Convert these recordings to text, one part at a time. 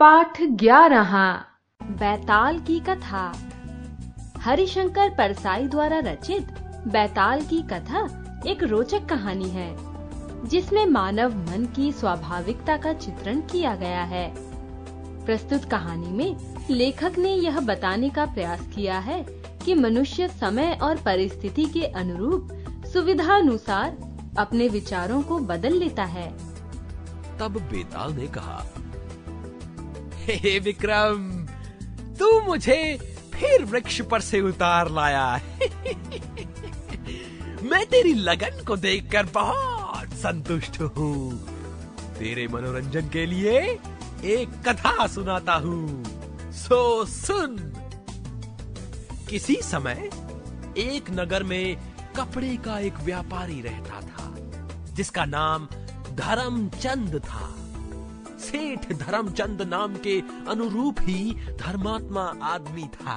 पाठ 11 बैताल की कथा। हरिशंकर परसाई द्वारा रचित बैताल की कथा एक रोचक कहानी है जिसमें मानव मन की स्वाभाविकता का चित्रण किया गया है। प्रस्तुत कहानी में लेखक ने यह बताने का प्रयास किया है कि मनुष्य समय और परिस्थिति के अनुरूप सुविधानुसार अपने विचारों को बदल लेता है। तब बेताल ने कहा, हे विक्रम, तू मुझे फिर वृक्ष पर से उतार लाया। मैं तेरी लगन को देखकर बहुत संतुष्ट हूँ। तेरे मनोरंजन के लिए एक कथा सुनाता हूँ, सो सुन। किसी समय एक नगर में कपड़े का एक व्यापारी रहता था जिसका नाम धर्मचंद था। सेठ धर्मचंद नाम के अनुरूप ही धर्मात्मा आदमी था।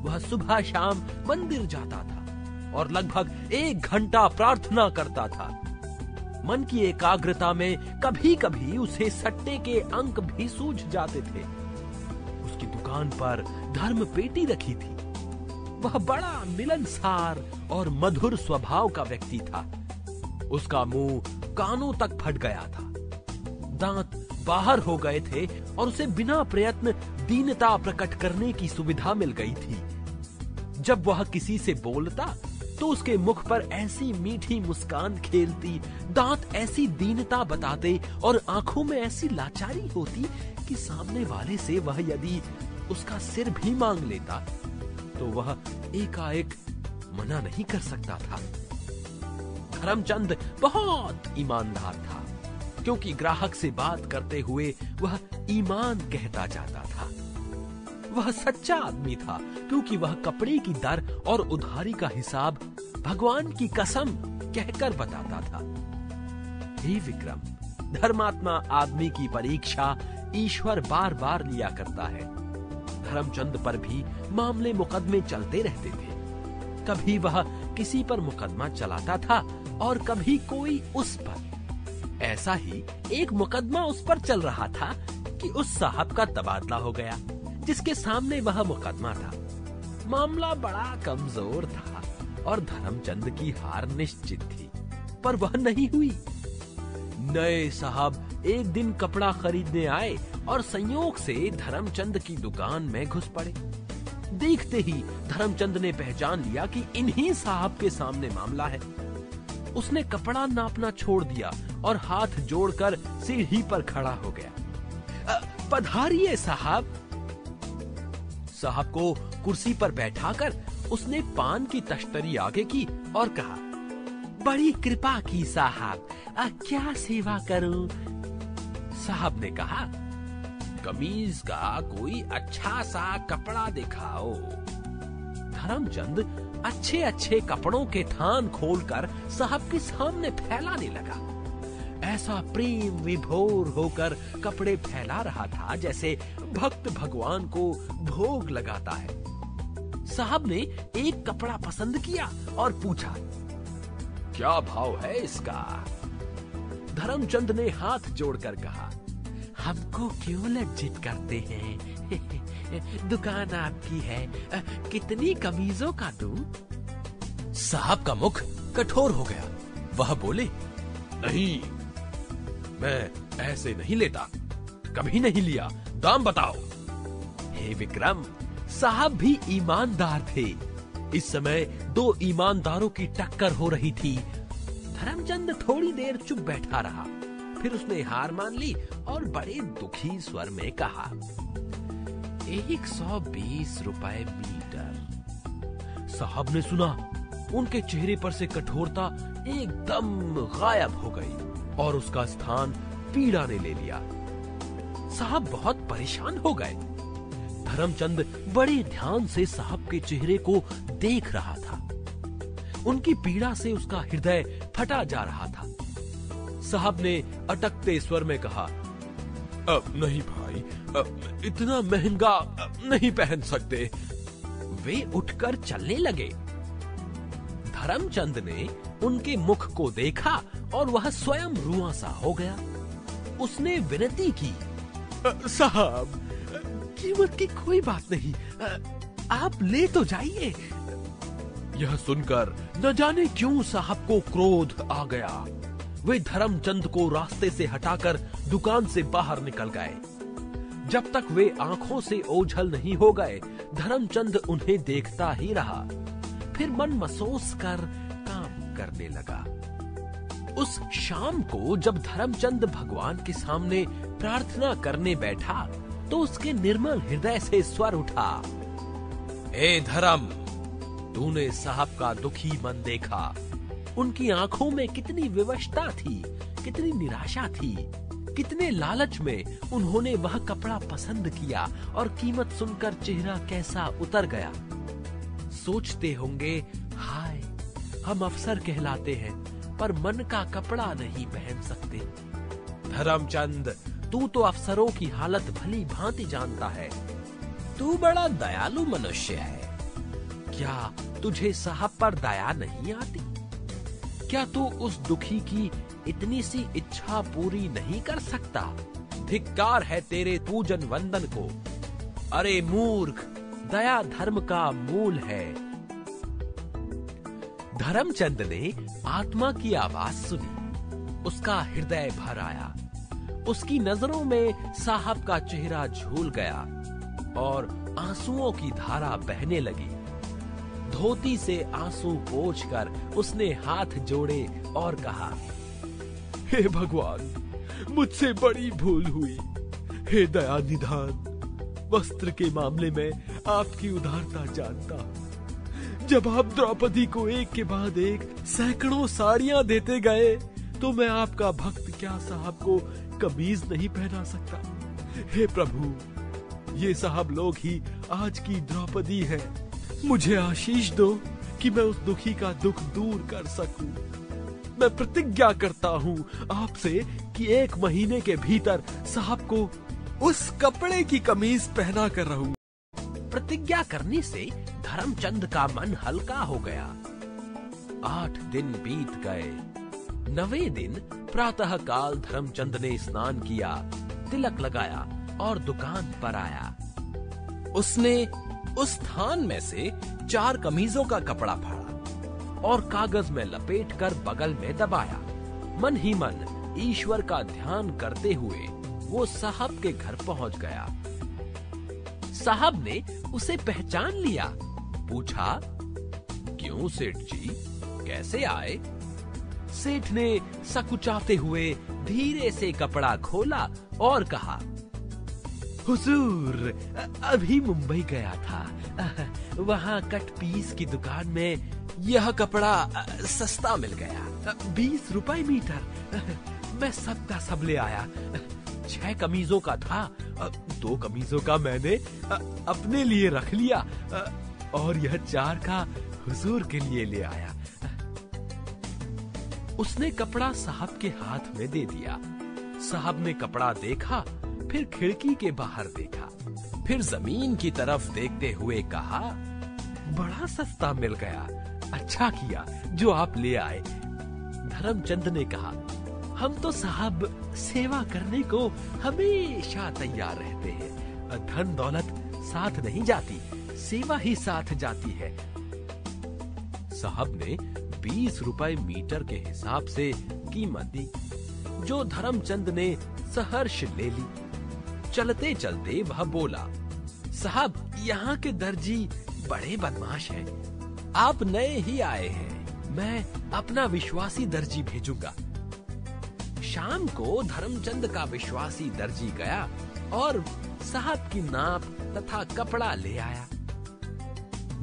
वह सुबह शाम मंदिर जाता था और लगभग 1 घंटा प्रार्थना करता था। मन की एकाग्रता में कभी कभी उसे सट्टे के अंक भी सूझ जाते थे। उसकी दुकान पर धर्म पेटी रखी थी। वह बड़ा मिलनसार और मधुर स्वभाव का व्यक्ति था। उसका मुंह कानों तक फट गया था, दांत बाहर हो गए थे और उसे बिना प्रयत्न दीनता प्रकट करने की सुविधा मिल गई थी। जब वह किसी से बोलता तो उसके मुख पर ऐसी मीठी मुस्कान खेलती, दांत ऐसी दीनता बताते और आंखों में ऐसी लाचारी होती कि सामने वाले से वह यदि उसका सिर भी मांग लेता तो वह एकाएक मना नहीं कर सकता था। धर्मचंद बहुत ईमानदार था क्योंकि ग्राहक से बात करते हुए वह ईमान कहता जाता था। वह सच्चा आदमी था क्योंकि वह कपड़े की दर और उधारी का हिसाब भगवान की कसम कहकर बताता था। हे विक्रम, धर्मात्मा आदमी की परीक्षा ईश्वर बार बार लिया करता है। धर्मचंद पर भी मामले मुकदमे चलते रहते थे। कभी वह किसी पर मुकदमा चलाता था और कभी कोई उस पर। ऐसा ही एक मुकदमा उस पर चल रहा था कि उस साहब का तबादला हो गया जिसके सामने वह मुकदमा था। मामला बड़ा कमजोर था और धर्मचंद की हार निश्चित थी, पर वह नहीं हुई। नए साहब एक दिन कपड़ा खरीदने आए और संयोग से धर्मचंद की दुकान में घुस पड़े। देखते ही धर्मचंद ने पहचान लिया कि इन्हीं साहब के सामने मामला है। उसने कपड़ा नापना छोड़ दिया और हाथ जोड़कर सीढ़ी पर खड़ा हो गया। पधारिए साहब। साहब को कुर्सी पर बैठाकर उसने पान की तश्तरी आगे की और कहा, बड़ी कृपा की साहब, क्या सेवा करूं? साहब ने कहा, कमीज का कोई अच्छा सा कपड़ा दिखाओ। धर्मचंद अच्छे अच्छे कपड़ों के थान खोलकर साहब के सामने फैलाने लगा। ऐसा प्रेम विभोर होकर कपड़े फैला रहा था जैसे भक्त भगवान को भोग लगाता है। साहब ने एक कपड़ा पसंद किया और पूछा, क्या भाव है इसका? धर्मचंद ने हाथ जोड़कर कहा, हमको क्यों लज्जित करते हैं? दुकान आपकी है, कितनी कमीजों का दूं? साहब का मुख कठोर हो गया। वह बोले, नहीं, मैं ऐसे नहीं लेता, कभी नहीं लिया, दाम बताओ। हे विक्रम, साहब भी ईमानदार थे। इस समय 2 ईमानदारों की टक्कर हो रही थी। धर्मचंद थोड़ी देर चुप बैठा रहा, फिर उसने हार मान ली और बड़े दुखी स्वर में कहा, 120 रुपए मीटर। साहब ने सुना, उनके चेहरे पर से कठोरता एकदम गायब हो गई और उसका स्थान पीड़ा ने ले लिया। साहब बहुत परेशान हो गए। धर्मचंद बड़े ध्यान से साहब के चेहरे को देख रहा था। उनकी पीड़ा से उसका हृदय फटा जा रहा था। साहब ने अटकते स्वर में कहा, नहीं भाई, इतना महंगा नहीं पहन सकते। वे उठकर चलने लगे। धर्मचंद ने उनके मुख को देखा और वह स्वयं रुआंसा हो गया। उसने विनती की, साहब, कीमत की कोई बात नहीं, आप ले तो जाइए। यह सुनकर न जाने क्यों साहब को क्रोध आ गया। वे धर्मचंद को रास्ते से हटाकर दुकान से बाहर निकल गए। जब तक वे आंखों से ओझल नहीं हो गए, धर्मचंद उन्हें देखता ही रहा। फिर मन मसोस कर काम करने लगा। उस शाम को जब धर्मचंद भगवान के सामने प्रार्थना करने बैठा, तो उसके निर्मल हृदय से स्वर उठा, हे धर्म, तूने साहब का दुखी मन देखा। उनकी आंखों में कितनी विवशता थी, कितनी निराशा थी, कितने लालच में उन्होंने वह कपड़ा पसंद किया और कीमत सुनकर चेहरा कैसा उतर गया। सोचते होंगे, हाय, हम अफसर कहलाते हैं पर मन का कपड़ा नहीं पहन सकते। धर्मचंद, तू तो अफसरों की हालत भली भांति जानता है। तू बड़ा दयालु मनुष्य है। क्या तुझे साहब पर दया नहीं आती? क्या तू उस दुखी की इतनी सी इच्छा पूरी नहीं कर सकता? धिक्कार है तेरे पूजन वंदन को। अरे मूर्ख, दया धर्म का मूल है। धर्मचंद ने आत्मा की आवाज सुनी। उसका हृदय भर आया। उसकी नजरों में साहब का चेहरा झूल गया और आंसुओं की धारा बहने लगी। धोती से आंसू पोंछकर उसने हाथ जोड़े और कहा, हे भगवान, मुझसे बड़ी भूल हुई। हे दया निधान, वस्त्र के मामले में आपकी उदारता जानता हूं। जब आप द्रौपदी को एक के बाद एक सैकड़ों साड़ियां देते गए, तो मैं आपका भक्त क्या साहब को कमीज नहीं पहना सकता? हे प्रभु, ये साहब लोग ही आज की द्रौपदी है। मुझे आशीष दो कि मैं उस दुखी का दुख दूर कर सकूं। मैं प्रतिज्ञा करता हूं आपसे कि 1 महीने के भीतर साहब को उस कपड़े की कमीज पहना कर रहूं। प्रतिज्ञा करने से धर्मचंद का मन हल्का हो गया। 8 दिन बीत गए। 9वें दिन प्रातः काल धर्मचंद ने स्नान किया, तिलक लगाया और दुकान पर आया। उसने उस स्थान में से 4 कमीजों का कपड़ा फाड़ा और कागज में लपेटकर बगल में दबाया। मन ही मन ईश्वर का ध्यान करते हुए वो साहब के घर पहुंच गया। साहब ने उसे पहचान लिया। पूछा, क्यों सेठ जी, कैसे आए? सेठ ने सकुचाते हुए धीरे से कपड़ा खोला और कहा, हुजूर, अभी मुंबई गया था। वहाँ कट पीस की दुकान में यह कपड़ा सस्ता मिल गया, 20 रुपए मीटर। मैं सब का सब ले आया। 6 कमीजों का था, 2 कमीजों का मैंने अपने लिए रख लिया और यह 4 का हुजूर के लिए ले आया। उसने कपड़ा साहब के हाथ में दे दिया। साहब ने कपड़ा देखा, फिर खिड़की के बाहर देखा, फिर जमीन की तरफ देखते हुए कहा, बड़ा सस्ता मिल गया। अच्छा किया जो आप ले आए। धर्मचंद ने कहा, हम तो साहब सेवा करने को हमेशा तैयार रहते हैं। धन दौलत साथ नहीं जाती, सेवा ही साथ जाती है। साहब ने 20 रुपए मीटर के हिसाब से कीमत दी, जो धर्मचंद ने सहर्ष ले ली। चलते चलते वह बोला, साहब, यहाँ के दर्जी बड़े बदमाश हैं। आप नए ही आए हैं, मैं अपना विश्वासी दर्जी भेजूंगा। शाम को धर्मचंद का विश्वासी दर्जी गया और साहब की नाप तथा कपड़ा ले आया।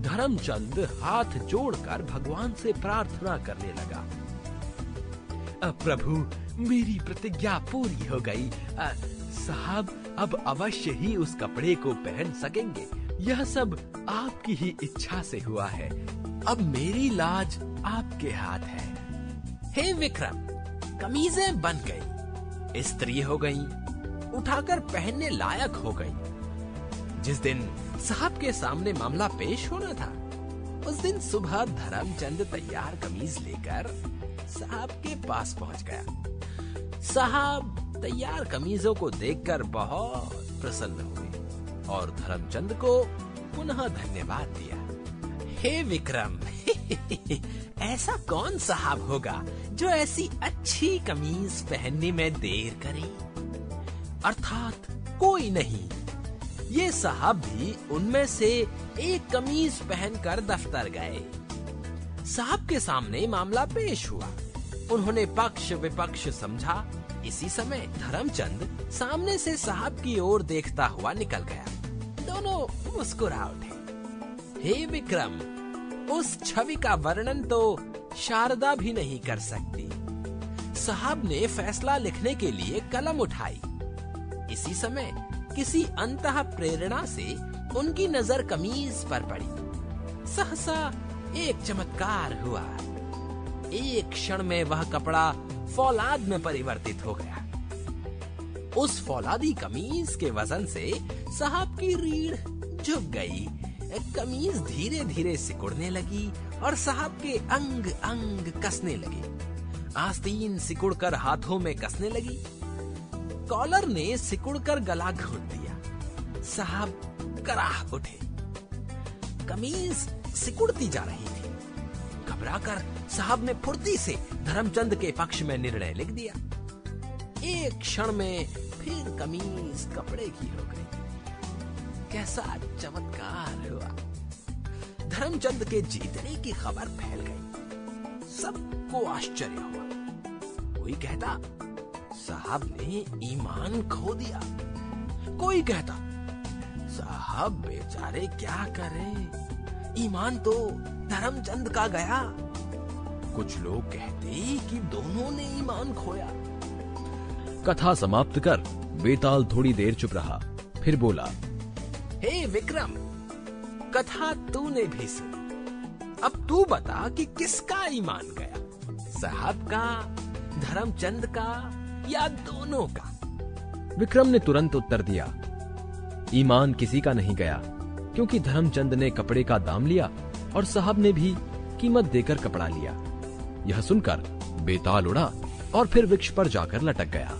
धर्मचंद हाथ जोड़कर भगवान से प्रार्थना करने लगा, प्रभु, मेरी प्रतिज्ञा पूरी हो गई। साहब अब अवश्य ही उस कपड़े को पहन सकेंगे। यह सब आपकी ही इच्छा से हुआ है। अब मेरी लाज आपके हाथ है। हे विक्रम, कमीजें बन गई, इस्त्री हो गई, उठाकर पहनने लायक हो गई। जिस दिन साहब के सामने मामला पेश होना था, उस दिन सुबह धर्मचंद तैयार कमीज लेकर साहब के पास पहुंच गया। साहब तैयार कमीजों को देखकर बहुत प्रसन्न हुए और धर्मचंद को पुनः धन्यवाद दिया। हे विक्रम, ऐसा कौन साहब होगा जो ऐसी अच्छी कमीज पहनने में देर करे? अर्थात कोई नहीं। ये साहब भी उनमें से एक कमीज पहनकर दफ्तर गए। साहब के सामने मामला पेश हुआ। उन्होंने पक्ष विपक्ष समझा। इसी समय धर्मचंद सामने से साहब की ओर देखता हुआ निकल गया। दोनों मुस्कुरा उठे। हे विक्रम, उस छवि का वर्णन तो शारदा भी नहीं कर सकती। साहब ने फैसला लिखने के लिए कलम उठाई। इसी समय किसी अंतः प्रेरणा से उनकी नजर कमीज पर पड़ी। सहसा एक चमत्कार हुआ। एक क्षण में वह कपड़ा फौलाद में परिवर्तित हो गया। उस फौलादी कमीज के वजन से साहब की रीढ़ झुक गई। कमीज धीरे धीरे सिकुड़ने लगी और साहब के अंग अंग कसने लगे। आस्तीन सिकुड़कर हाथों में कसने लगी। कॉलर ने सिकुड़कर गला घोट दिया। साहब कराह उठे। कमीज सिकुड़ती जा रही थी। घबराकर साहब ने फुर्ती से धर्मचंद के पक्ष में निर्णय लिख दिया। एक क्षण में फिर कमीज कपड़े की हो गई। कैसा चमत्कार हुआ। धर्मचंद के जीतने की खबर फैल गई। सबको आश्चर्य हुआ। कोई कहता साहब ने ईमान खो दिया। कोई कहता साहब बेचारे क्या करें, ईमान तो धर्मचंद का गया। कुछ लोग कहते कि दोनों ने ईमान खोया। कथा समाप्त कर बेताल थोड़ी देर चुप रहा, फिर बोला, हे विक्रम, कथा तूने भी सुनी। अब तू बता कि किसका ईमान गया, साहब का, धर्मचंद का या दोनों का? विक्रम ने तुरंत उत्तर दिया, ईमान किसी का नहीं गया, क्योंकि धर्मचंद ने कपड़े का दाम लिया और साहब ने भी कीमत देकर कपड़ा लिया। यह सुनकर बेताल उड़ा और फिर वृक्ष पर जाकर लटक गया।